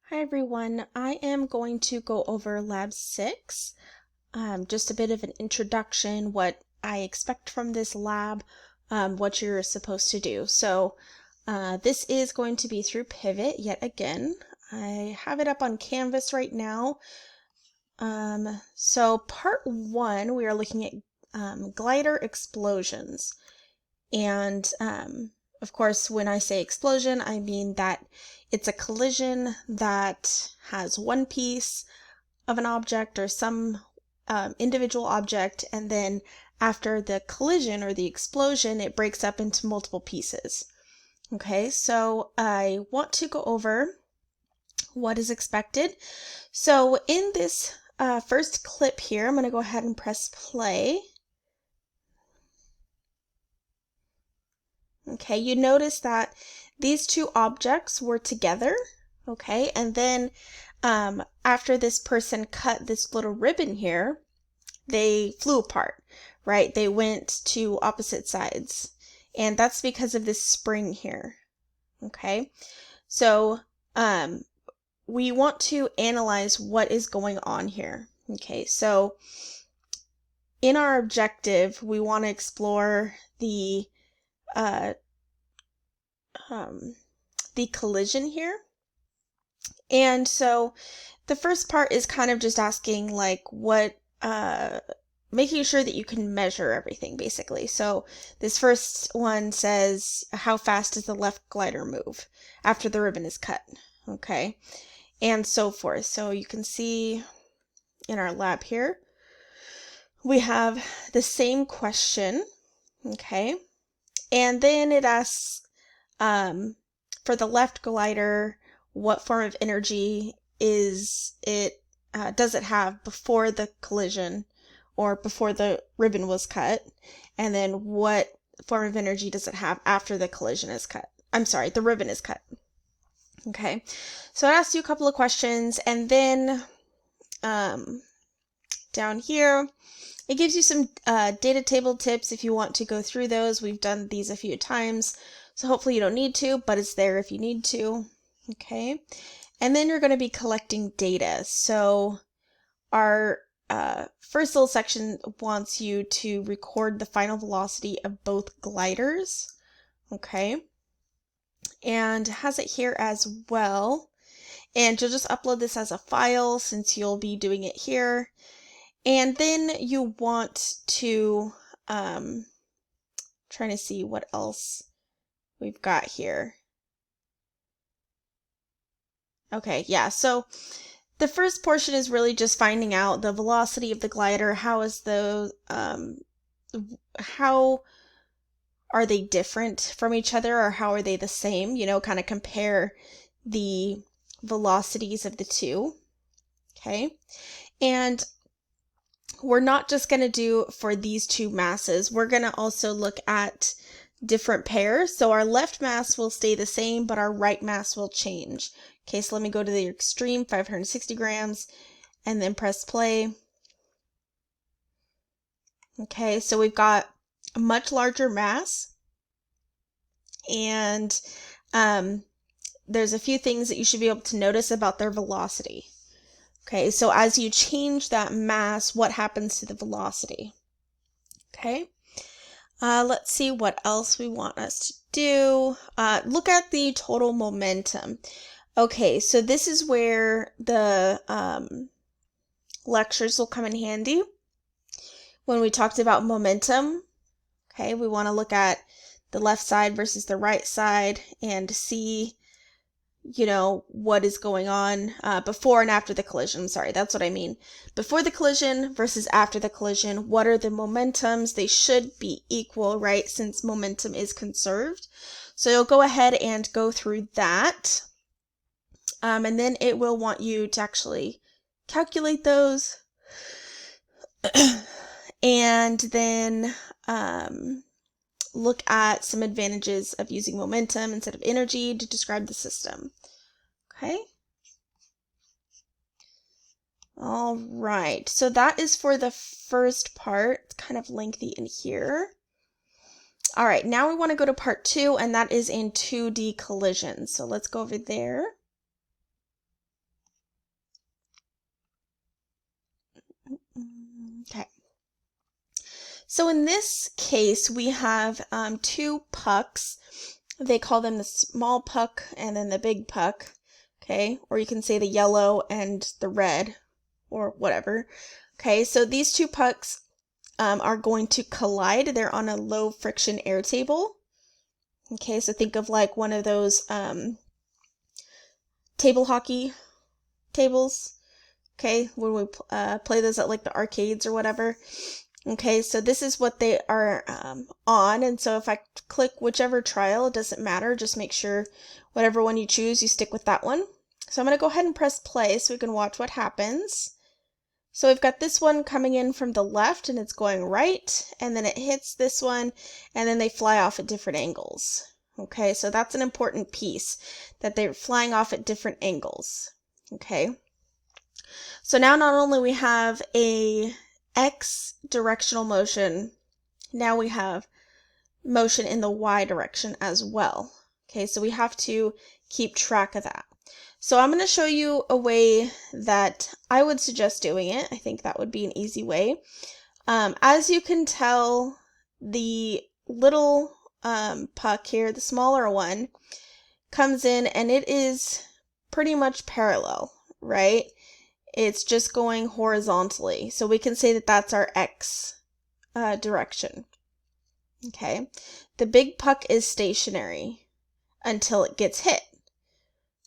Hi everyone, I am going to go over Lab 6, just a bit of an introduction, what I expect from this lab, what you're supposed to do. So this is going to be through Pivot yet again. I have it up on Canvas right now. So part 1, we are looking at glider explosions. And of course, when I say explosion, I mean that it's a collision that has one piece of an object or some individual object, and then after the collision or the explosion, it breaks up into multiple pieces. Okay, so I want to go over what is expected. So in this first clip here, I'm going to go ahead and press play. Okay, you notice that these two objects were together, okay, and then after this person cut this little ribbon here, they flew apart, right? They went to opposite sides, and that's because of this spring here, okay? So we want to analyze what is going on here, okay? So in our objective, we want to explore the collision here. And so the first part is kind of just asking like what, making sure that you can measure everything basically. So this first one says, how fast does the left glider move after the ribbon is cut? Okay. And so forth. So you can see in our lab here, we have the same question. Okay. And then it asks, for the left glider, what form of energy does it have before the collision or before the ribbon was cut? And then what form of energy does it have after the collision is cut? I'm sorry, the ribbon is cut. Okay, so it asks you a couple of questions, and then down here, it gives you some data table tips if you want to go through those. We've done these a few times, so hopefully you don't need to, but it's there if you need to. Okay, and then you're going to be collecting data. So our first little section wants you to record the final velocity of both gliders. Okay, and has it here as well. And you'll just upload this as a file since you'll be doing it here. And then you want to, trying to see what else we've got here. Okay, yeah, so the first portion is really just finding out the velocity of the glider. How are they different from each other, or how are they the same? You know, kind of compare the velocities of the two. Okay, and we're not just going to do for these two masses. We're going to also look at different pairs. So our left mass will stay the same, but our right mass will change. Okay, so let me go to the extreme, 560 grams, and then press play. Okay, so we've got a much larger mass, and there's a few things that you should be able to notice about their velocity. Okay, so as you change that mass, what happens to the velocity? Okay, let's see what else we want us to do. Look at the total momentum. Okay, so this is where the lectures will come in handy. When we talked about momentum, okay, we want to look at the left side versus the right side and see, you know, what is going on before and after the collision. Sorry, that's what I mean. Before the collision versus after the collision, what are the momentums? They should be equal, right, since momentum is conserved. So you'll go ahead and go through that. And then it will want you to actually calculate those. And then look at some advantages of using momentum instead of energy to describe the system. Okay. All right, so that is for the first part. It's kind of lengthy in here. All right, now we want to go to part 2, and that is in 2D collision. So let's go over there. Okay. So in this case, we have two pucks. They call them the small puck and then the big puck. Okay, or you can say the yellow and the red, or whatever. Okay, so these two pucks are going to collide. They're on a low friction air table. Okay, so think of like one of those table hockey tables. Okay, when we play those at like the arcades or whatever. Okay, so this is what they are on, and so if I click whichever trial, it doesn't matter, just make sure whatever one you choose, you stick with that one. So I'm going to go ahead and press play so we can watch what happens. So we've got this one coming in from the left and it's going right, and then it hits this one, and then they fly off at different angles. Okay, so that's an important piece, that they're flying off at different angles. Okay, so now not only we have a X directional motion, now we have motion in the Y direction as well. Okay, so we have to keep track of that. So I'm going to show you a way that I would suggest doing it. I think that would be an easy way. As you can tell, the little puck here, the smaller one, comes in and it is pretty much parallel, right? It's just going horizontally. So we can say that that's our X direction. Okay. The big puck is stationary until it gets hit.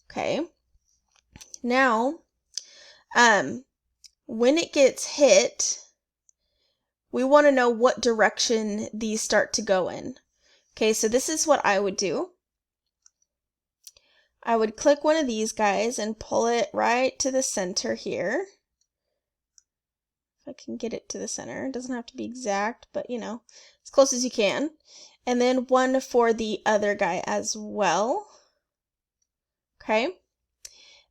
Okay. Now, when it gets hit, we want to know what direction these start to go in. Okay, so this is what I would do. I would click one of these guys and pull it right to the center here. If I can get it to the center. It doesn't have to be exact, but you know, as close as you can. And then one for the other guy as well. Okay.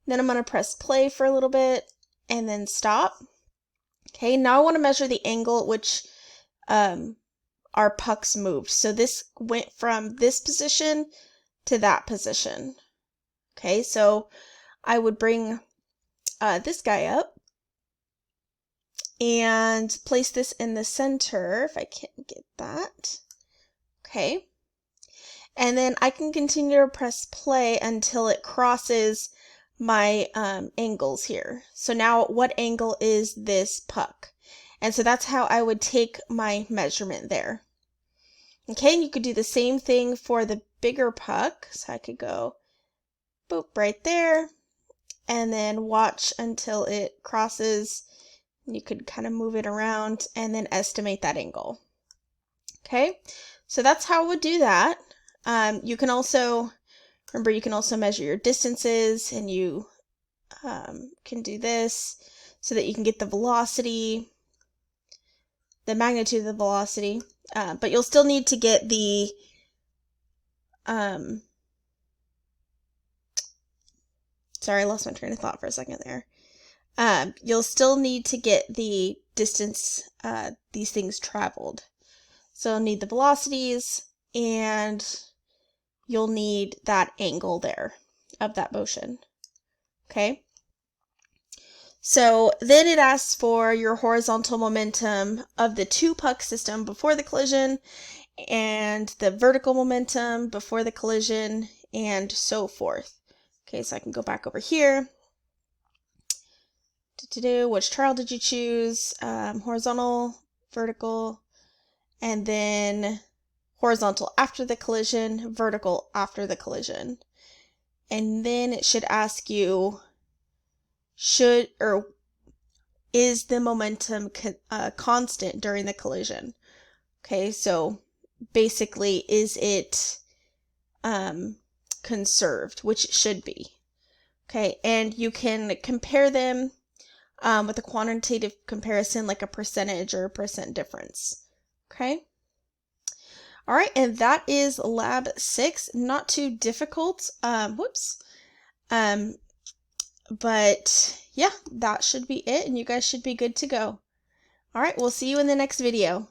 Then I'm going to press play for a little bit and then stop. Okay, now I want to measure the angle at which our pucks moved. So this went from this position to that position. Okay, so I would bring this guy up and place this in the center, if I can't get that. Okay, and then I can continue to press play until it crosses my angles here. So now what angle is this puck? And so that's how I would take my measurement there. Okay, and you could do the same thing for the bigger puck. So I could go boop right there and then watch until it crosses. You could kind of move it around and then estimate that angle. Okay, so that's how I would do that. You can also, remember, you can also measure your distances, and you can do this so that you can get the velocity, the magnitude of the velocity, but you'll still need to get the sorry, I lost my train of thought for a second there. You'll still need to get the distance these things traveled. So you'll need the velocities, and you'll need that angle there of that motion. Okay. So then it asks for your horizontal momentum of the two puck system before the collision, and the vertical momentum before the collision, and so forth. Okay, so I can go back over here. Which trial did you choose? Horizontal, vertical, and then horizontal after the collision, vertical after the collision. And then it should ask you, is the momentum constant during the collision? Okay, so basically, is it conserved, which it should be. Okay, and you can compare them with a quantitative comparison, like a percentage or a percent difference. Okay. All right, and that is lab 6. Not too difficult. But yeah, that should be it, and you guys should be good to go. All right, we'll see you in the next video.